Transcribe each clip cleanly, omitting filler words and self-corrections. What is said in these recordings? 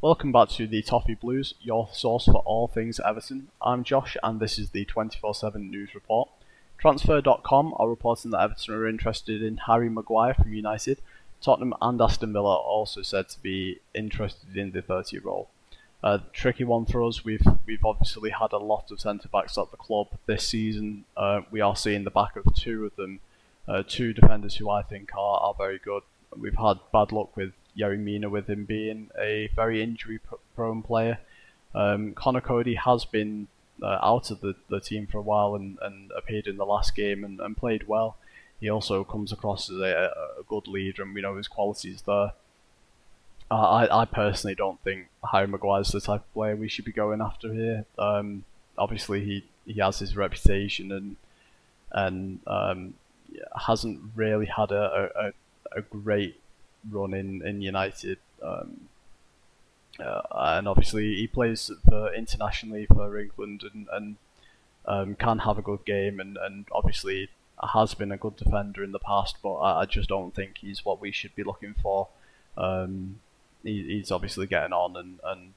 Welcome back to the Toffee Blues, your source for all things Everton. I'm Josh and this is the 24/7 news report. Transfer.com are reporting that Everton are interested in Harry Maguire from United. Tottenham and Aston Villa are also said to be interested in the 30-year-old. Tricky one for us. We've obviously had a lot of centre-backs at the club this season. We are seeing the back of two of them, two defenders who I think are very good. We've had bad luck with Yerry Mina, with him being a very injury-prone player. Connor Cody has been out of the team for a while and appeared in the last game and played well. He also comes across as a good leader, and we know his qualities there. I personally don't think Harry Maguire is the type of player we should be going after here. Obviously, he has his reputation and hasn't really had a great run in United, and obviously he plays internationally for England and can have a good game and obviously has been a good defender in the past, but I just don't think he's what we should be looking for. He's obviously getting on, and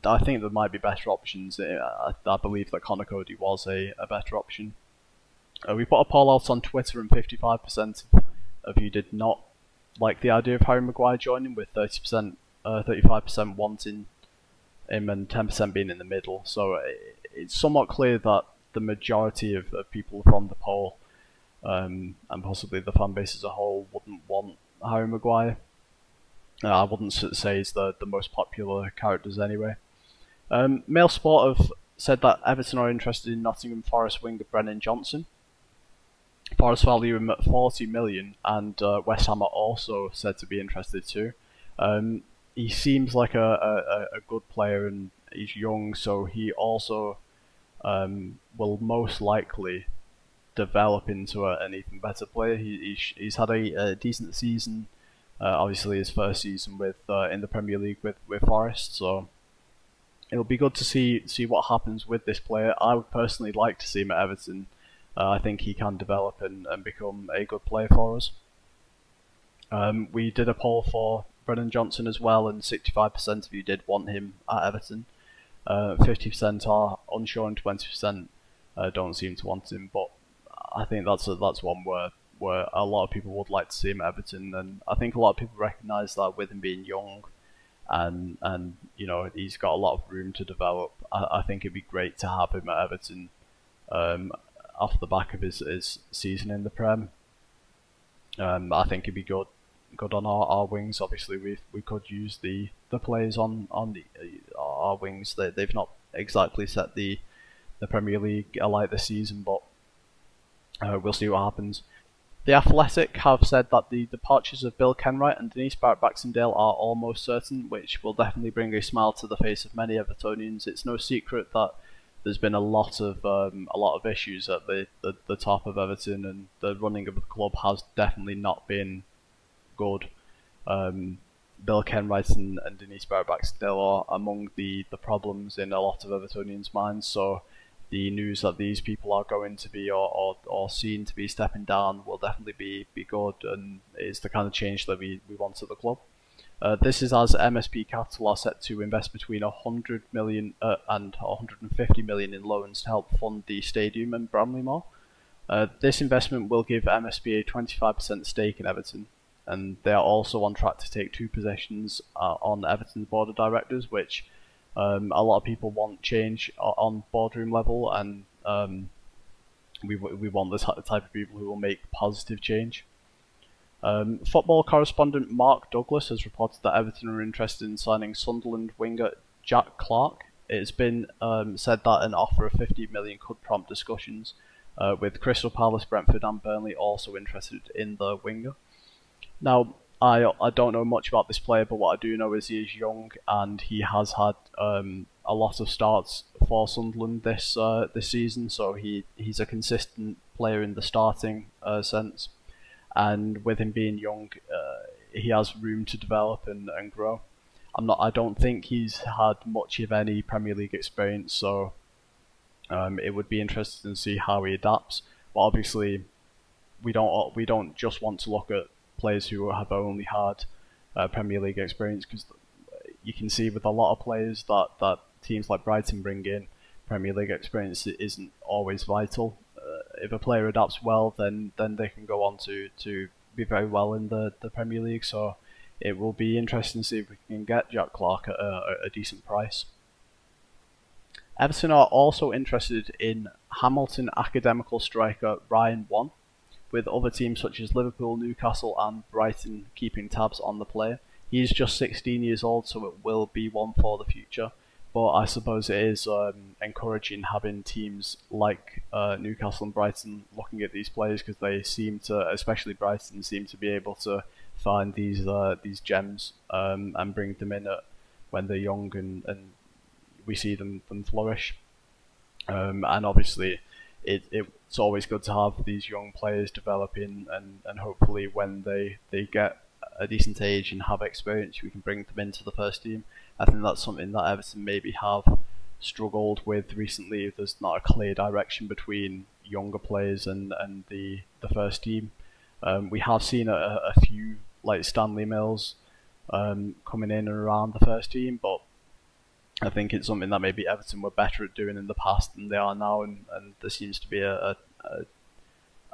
I think there might be better options. I believe that Connor Cody was a better option. We put a poll out on Twitter and 55% of you did not like the idea of Harry Maguire joining, with 35% wanting him and 10% being in the middle. So it's somewhat clear that the majority of people from the poll, and possibly the fan base as a whole, wouldn't want Harry Maguire. I wouldn't say he's the most popular characters anyway. Mail Sport have said that Everton are interested in Nottingham Forest winger Brennan Johnson. Forest value him at 40 million, and West Ham are also said to be interested too. He seems like a good player, and he's young, so he also will most likely develop into an even better player. He's had a decent season, obviously his first season with in the Premier League with Forest, so it'll be good to see what happens with this player. I would personally like to see him at Everton. I think he can develop and become a good player for us. We did a poll for Brennan Johnson as well, and 65% of you did want him at Everton. 50% are unsure and 20% don't seem to want him. But I think that's one where a lot of people would like to see him at Everton, and I think a lot of people recognise that with him being young, and you know, he's got a lot of room to develop. I think it'd be great to have him at Everton. Off the back of his season in the Prem, I think it'd be good on our wings. Obviously, we could use the players on our wings. They've not exactly set the Premier League alight this season, but we'll see what happens. The Athletic have said that the departures of Bill Kenwright and Denise Barrett-Baxendale are almost certain, which will definitely bring a smile to the face of many Evertonians. It's no secret that there's been a lot of issues at the top of Everton, and the running of the club has definitely not been good. Bill Kenwright and Denise Barrett-Baxendale are among the problems in a lot of Evertonians' minds. So the news that these people are going to be or seen to be stepping down will definitely be good, and it's the kind of change that we want at the club. This is as MSP Capital are set to invest between 100 million and 150 million in loans to help fund the stadium in Bramley-Moore. This investment will give MSP a 25% stake in Everton, and they are also on track to take 2 positions on Everton's board of directors, which a lot of people want change on boardroom level, and we want the type of people who will make positive change. Football correspondent Mark Douglas has reported that Everton are interested in signing Sunderland winger Jack Clarke. It's been said that an offer of 50 million could prompt discussions, with Crystal Palace, Brentford and Burnley also interested in the winger. Now, I don't know much about this player, but what I do know is he is young and he has had a lot of starts for Sunderland this season, so he's a consistent player in the starting sense. And with him being young, he has room to develop and grow. I don't think he's had much of any Premier League experience, so it would be interesting to see how he adapts. But obviously, we don't just want to look at players who have only had Premier League experience, because you can see with a lot of players that teams like Brighton bring in, Premier League experience isn't always vital. If a player adapts well, then they can go on to be very well in the Premier League. So it will be interesting to see if we can get Jack Clarke at a decent price. Everton are also interested in Hamilton academical striker Ryan Wan, with other teams such as Liverpool, Newcastle and Brighton keeping tabs on the player. He is just 16 years old, so it will be one for the future. But I suppose it is encouraging having teams like Newcastle and Brighton looking at these players, because they seem to, especially Brighton, seem to be able to find these gems and bring them in when they're young and we see them flourish. And obviously it's always good to have these young players developing, and hopefully when they get a decent age and have experience, we can bring them into the first team. I think that's something that Everton maybe have struggled with recently. There's not a clear direction between younger players and the first team. We have seen a few like Stanley Mills coming in and around the first team, but I think it's something that maybe Everton were better at doing in the past than they are now, and there seems to be a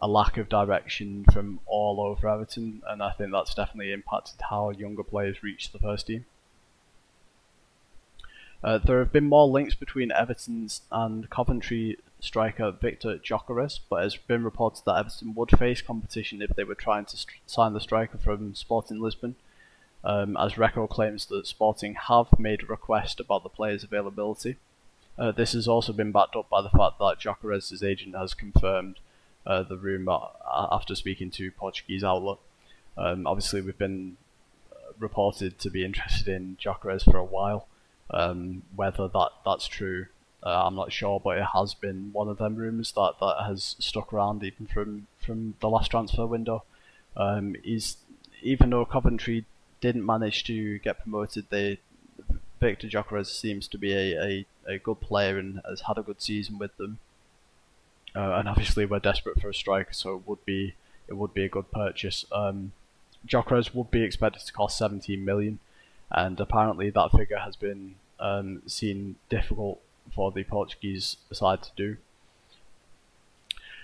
lack of direction from all over Everton, and I think that's definitely impacted how younger players reach the first team. There have been more links between Everton's and Coventry striker Victor Gyökeres, but it's been reported that Everton would face competition if they were trying to sign the striker from Sporting Lisbon, as Record claims that Sporting have made a request about the player's availability. This has also been backed up by the fact that Gyökeres' agent has confirmed the rumour after speaking to Portuguese outlet. Obviously we've been reported to be interested in Gyökeres for a while. Whether that's true, I'm not sure, but it has been one of them rumours that has stuck around even from the last transfer window. Even though Coventry didn't manage to get promoted, Victor Gyökeres seems to be a good player and has had a good season with them. And obviously we're desperate for a striker, so it would be a good purchase. Gyökeres would be expected to cost 17 million. And apparently that figure has been seen difficult for the Portuguese side to do.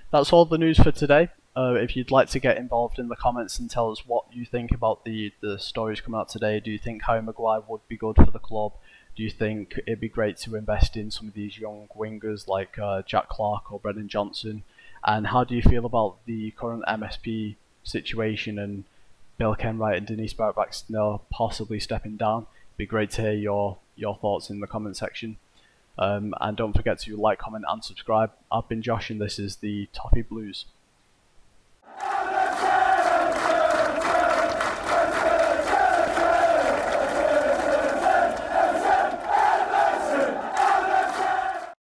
That's all the news for today. If you'd like to get involved in the comments and tell us what you think about the stories coming out today, do you think Harry Maguire would be good for the club? Do you think it'd be great to invest in some of these young wingers like Jack Clarke or Brennan Johnson? And how do you feel about the current MSP situation and Bill Kenwright and Denise Barrett-Baxter possibly stepping down? It'd be great to hear your thoughts in the comment section. And don't forget to like, comment and subscribe. I've been Josh and this is the Toffee Blues.